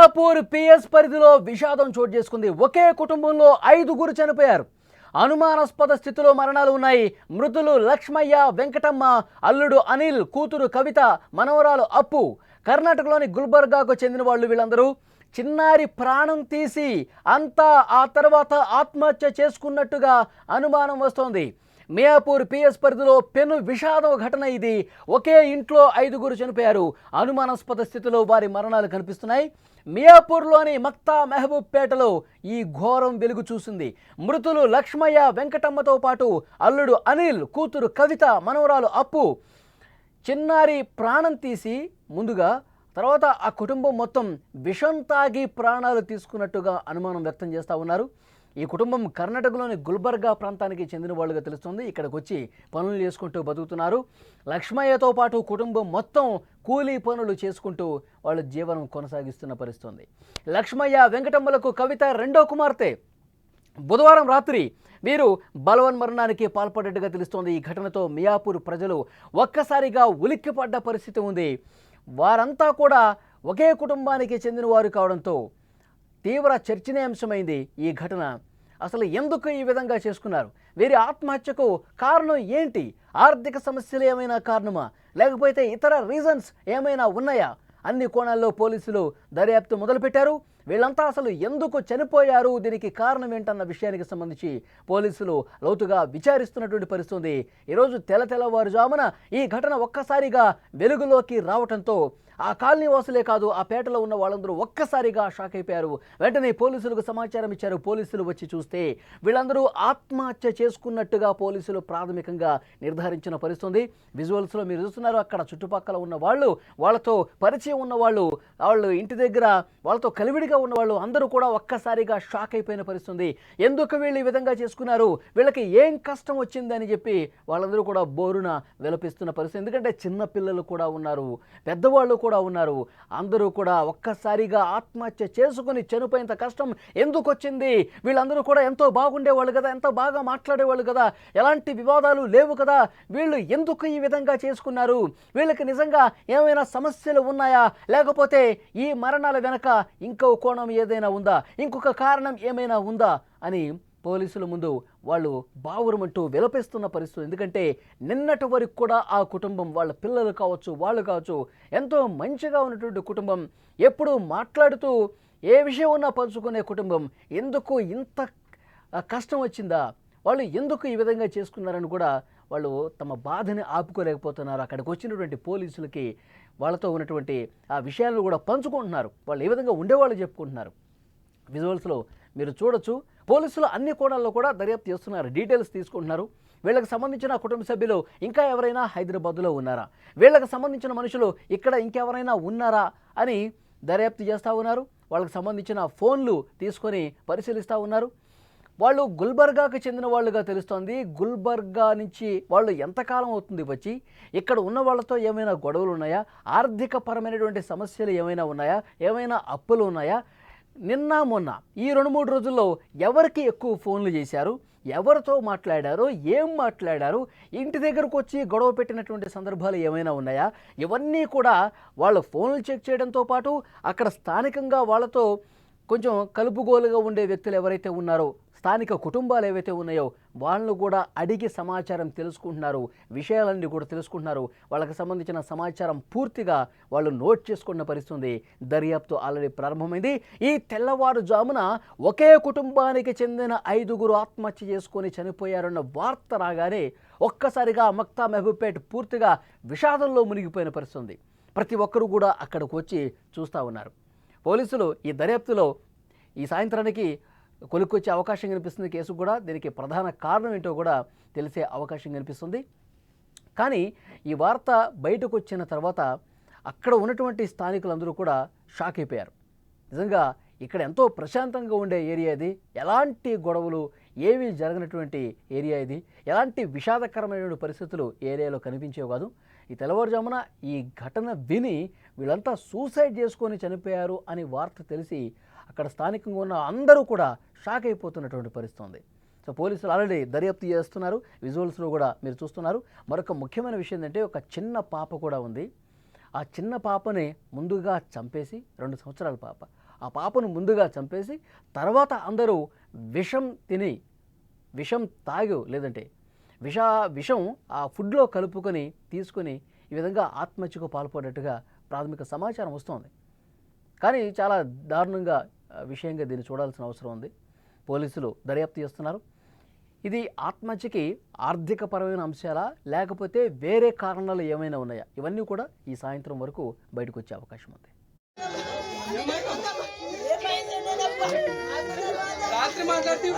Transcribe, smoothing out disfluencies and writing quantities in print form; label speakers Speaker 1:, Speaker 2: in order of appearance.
Speaker 1: Miyapur PS పరిధిలో విషాదం చోటు చేసుకుంది. ఒకే కుటుంబంలో 5గురు చనిపోయారు. అనుమానాస్పద స్థితిలో మరణాలు ఉన్నాయి. మృతులు లక్ష్మయ్య, వెంకటమ్మ, అల్లుడు అనిల్, కూతురు కవిత, మనవరాలు అప్పు. కర్ణాటకలోని గుల్బర్గాకు చెందిన వాళ్ళు వీళ్ళందరూ. చిన్నారి ప్రాణం తీసి అంతా ఆ తర్వాత ఆత్మహత్య చేసుకున్నట్టుగా అనుమానం వస్తోంది. మియాపూర్ పిఎస్ పరిధిలో పెను విషాదం ఘటన ఇది. ఒకే ఇంట్లో 5గురు చనిపోయారు. అనుమానాస్పద స్థితిలో వారి మరణాలు కనిపిస్తున్నాయి. మియాపూర్లోని మక్తా మెహబూబ్ పేటలో ఈ ఘోరం వెలుగు చూసింది. మృతులు లక్ష్మయ్య, వెంకటమ్మతో పాటు అల్లుడు అనిల్, కూతురు కవిత, మనవరాలు అప్పు. చిన్నారి ప్రాణం తీసి ముందుగా తర్వాత ఆ కుటుంబం మొత్తం విషం తాగి ప్రాణాలు తీసుకున్నట్టుగా అనుమానం వ్యక్తం చేస్తూ ఉన్నారు. ఈ కుటుంబం కర్ణాటకలోని గుల్బర్గా ప్రాంతానికి చెందిన వాళ్ళుగా తెలుస్తుంది. ఇక్కడికి వచ్చి పనులు చేసుకుంటూ బతుకుతున్నారు. లక్ష్మయ్యతో పాటు కుటుంబం మొత్తం కూలీ పనులు చేసుకుంటూ వాళ్ళు జీవనం కొనసాగిస్తున్న పరిస్థితి. లక్ష్మయ్య, వెంకటమ్మలకు కవిత రెండో కుమార్తె. బుధవారం రాత్రి వీరు బలవన్మరణానికి పాల్పడ్డట్టుగా తెలుస్తోంది. ఈ ఘటనతో మియాపూర్ ప్రజలు ఒక్కసారిగా ఉలిక్కిపడ్డ పరిస్థితి ఉంది. వారంతా కూడా ఒకే కుటుంబానికి చెందిన వారు కావడంతో తీవ్ర చర్చనీయాంశమైంది ఈ ఘటన. అసలు ఎందుకు ఈ విధంగా చేసుకున్నారు? వీరి ఆత్మహత్యకు కారణం ఏంటి? ఆర్థిక సమస్యలు ఏమైనా కారణమా, లేకపోతే ఇతర రీజన్స్ ఏమైనా ఉన్నాయా? అన్ని కోణాల్లో పోలీసులు దర్యాప్తు మొదలుపెట్టారు. వీళ్ళంతా అసలు ఎందుకు చనిపోయారు, దీనికి కారణం ఏంటన్న విషయానికి సంబంధించి పోలీసులు లోతుగా విచారిస్తున్నటువంటి పరిస్థితి. ఈరోజు తెల్లవారుజామున ఈ ఘటన ఒక్కసారిగా వెలుగులోకి రావడంతో ఆ కాలనీ వాసులే కాదు, ఆ పేటలో ఉన్న వాళ్ళందరూ ఒక్కసారిగా షాక్ అయిపోయారు. వెంటనే పోలీసులకు సమాచారం ఇచ్చారు. పోలీసులు వచ్చి చూస్తే వీళ్ళందరూ ఆత్మహత్య చేసుకున్నట్టుగా పోలీసులు ప్రాథమికంగా నిర్ధారించిన పరిస్థితి. విజువల్స్లో మీరు చూస్తున్నారు. అక్కడ చుట్టుపక్కల ఉన్న వాళ్ళు, వాళ్ళతో పరిచయం ఉన్న వాళ్ళు, వాళ్ళు ఇంటి దగ్గర వాళ్ళతో కలివిడిగా ఉన్న వాళ్ళు అందరూ కూడా ఒక్కసారిగా షాక్ అయిపోయిన పరిస్థితి. ఎందుకు వీళ్ళు ఈ విధంగా చేసుకున్నారు, వీళ్ళకి ఏం కష్టం వచ్చిందని చెప్పి వాళ్ళందరూ కూడా బోరున విలపిస్తున్న పరిస్థితి. ఎందుకంటే చిన్న పిల్లలు కూడా ఉన్నారు, పెద్దవాళ్ళు కూడా ఉన్నారు. అందరూ కూడా ఒక్కసారిగా ఆత్మహత్య చేసుకుని చనిపోయేంత కష్టం ఎందుకు వచ్చింది? వీళ్ళందరూ కూడా ఎంతో బాగుండేవాళ్ళు కదా, ఎంతో బాగా మాట్లాడేవాళ్ళు కదా, ఎలాంటి వివాదాలు లేవు కదా, వీళ్ళు ఎందుకు ఈ విధంగా చేసుకున్నారు? వీళ్ళకి నిజంగా ఏమైనా సమస్యలు ఉన్నాయా, లేకపోతే ఈ మరణాల వెనక ఇంకో కోణం ఏదైనా ఉందా, ఇంకొక కారణం ఏమైనా ఉందా అని పోలీసుల ముందు వాళ్ళు బావురమంటూ విలపిస్తున్న పరిస్థితి. ఎందుకంటే నిన్నటి వరకు కూడా ఆ కుటుంబం, వాళ్ళ పిల్లలు కావచ్చు, వాళ్ళు కావచ్చు, ఎంతో మంచిగా ఉన్నటువంటి కుటుంబం, ఎప్పుడూ మాట్లాడుతూ ఏ విషయం ఉన్నా పంచుకునే కుటుంబం, ఎందుకు ఇంత కష్టం వచ్చిందా, వాళ్ళు ఎందుకు ఈ విధంగా చేసుకున్నారని కూడా వాళ్ళు తమ బాధని ఆపుకోలేకపోతున్నారు. అక్కడికి వచ్చినటువంటి పోలీసులకి వాళ్ళతో ఉన్నటువంటి ఆ విషయాలను కూడా పంచుకుంటున్నారు. వాళ్ళు ఏ విధంగా ఉండేవాళ్ళు చెప్పుకుంటున్నారు. విజువల్స్లో మీరు చూడొచ్చు. పోలీసులు అన్ని కోణాల్లో కూడా దర్యాప్తు చేస్తున్నారు, డీటెయిల్స్ తీసుకుంటున్నారు. వీళ్ళకి సంబంధించిన కుటుంబ సభ్యులు ఇంకా ఎవరైనా హైదరాబాద్లో ఉన్నారా, వీళ్ళకి సంబంధించిన మనుషులు ఇక్కడ ఇంకెవరైనా ఉన్నారా అని దర్యాప్తు చేస్తూ ఉన్నారు. వాళ్ళకి సంబంధించిన ఫోన్లు తీసుకొని పరిశీలిస్తూ ఉన్నారు. వాళ్ళు గుల్బర్గాకు చెందిన వాళ్ళుగా తెలుస్తోంది. గుల్బర్గా నుంచి వాళ్ళు ఎంతకాలం అవుతుంది వచ్చి, ఇక్కడ ఉన్న వాళ్ళతో ఏమైనా గొడవలు ఉన్నాయా, ఆర్థిక పరమైనటువంటి సమస్యలు ఏమైనా ఉన్నాయా, ఏమైనా అప్పులు ఉన్నాయా, నిన్న మొన్న ఈ 2-3 రోజుల్లో ఎవరికి ఎక్కువ ఫోన్లు చేశారు, ఎవరితో మాట్లాడారు, ఏం మాట్లాడారు, ఇంటి దగ్గరకు వచ్చి గొడవ పెట్టినటువంటి సందర్భాలు ఏమైనా ఉన్నాయా, ఇవన్నీ కూడా వాళ్ళు ఫోన్లు చెక్ చేయడంతో పాటు అక్కడ స్థానికంగా వాళ్ళతో కొంచెం కలుపుగోలుగా ఉండే వ్యక్తులు ఎవరైతే ఉన్నారో, స్థానిక కుటుంబాలు ఏవైతే ఉన్నాయో వాళ్ళు కూడా అడిగి సమాచారం తెలుసుకుంటున్నారు, విషయాలన్నీ కూడా తెలుసుకుంటున్నారు. వాళ్ళకి సంబంధించిన సమాచారం పూర్తిగా వాళ్ళు నోట్ చేసుకున్న పరిస్థితి. దర్యాప్తు ఆల్రెడీ ప్రారంభమైంది. ఈ తెల్లవారుజామున ఒకే కుటుంబానికి చెందిన 5గురు ఆత్మహత్య చేసుకొని చనిపోయారన్న వార్త రాగానే ఒక్కసారిగా మక్తా మెహబూబ్పేట్ పూర్తిగా విషాదంలో మునిగిపోయిన పరిస్థితి. ప్రతి ఒక్కరూ కూడా అక్కడికి వచ్చి చూస్తూ ఉన్నారు. పోలీసులు ఈ దర్యాప్తులో ఈ సాయంత్రానికి కొలుక్కొచ్చే అవకాశం కనిపిస్తుంది. కేసు కూడా దీనికి ప్రధాన కారణం ఏంటో కూడా తెలిసే అవకాశం కనిపిస్తుంది. కానీ ఈ వార్త బయటకు వచ్చిన తర్వాత అక్కడ ఉన్నటువంటి స్థానికులందరూ కూడా షాక్ అయిపోయారు. నిజంగా ఇక్కడ ఎంతో ప్రశాంతంగా ఉండే ఏరియా ఇది, ఎలాంటి గొడవలు ఏమీ జరగనటువంటి ఏరియా ఇది, ఎలాంటి విషాదకరమైనటువంటి పరిస్థితులు ఏరియాలో కనిపించేవి కాదు. ఈ తెల్లవారుజామున ఈ ఘటన విని వీళ్ళంతా సూసైడ్ చేసుకొని చనిపోయారు అని వార్త తెలిసి అక్కడ స్థానికంగా ఉన్న అందరూ కూడా షాక్ అయిపోతున్నటువంటి పరిస్థితి ఉంది. సో పోలీసులు ఆల్రెడీ దర్యాప్తు చేస్తున్నారు. విజువల్స్లో కూడా మీరు చూస్తున్నారు. మరొక ముఖ్యమైన విషయం ఏంటంటే ఒక చిన్న పాప కూడా ఉంది. ఆ చిన్న పాపని ముందుగా చంపేసి 2 సంవత్సరాల పాప, ఆ పాపను ముందుగా చంపేసి తర్వాత అందరూ విషం తిని విషం తాగు లేదంటే విషం ఆ ఫుడ్లో కలుపుకొని తీసుకొని ఈ విధంగా ఆత్మహత్యకు పాల్పడినట్టుగా ప్రాథమిక సమాచారం వస్తోంది. కానీ చాలా దారుణంగా విషయంగా దీన్ని చూడాల్సిన అవసరం ఉంది. పోలీసులు దర్యాప్తు చేస్తున్నారు. ఇది ఆత్మహత్యకి ఆర్థికపరమైన అంశాలా లేకపోతే వేరే కారణాలు ఏమైనా ఉన్నాయా? ఇవన్నీ కూడా ఈ సాయంత్రం వరకు బయటకు వచ్చే అవకాశం ఉంది.
Speaker 2: రాత్రి మాట్లాడుతూ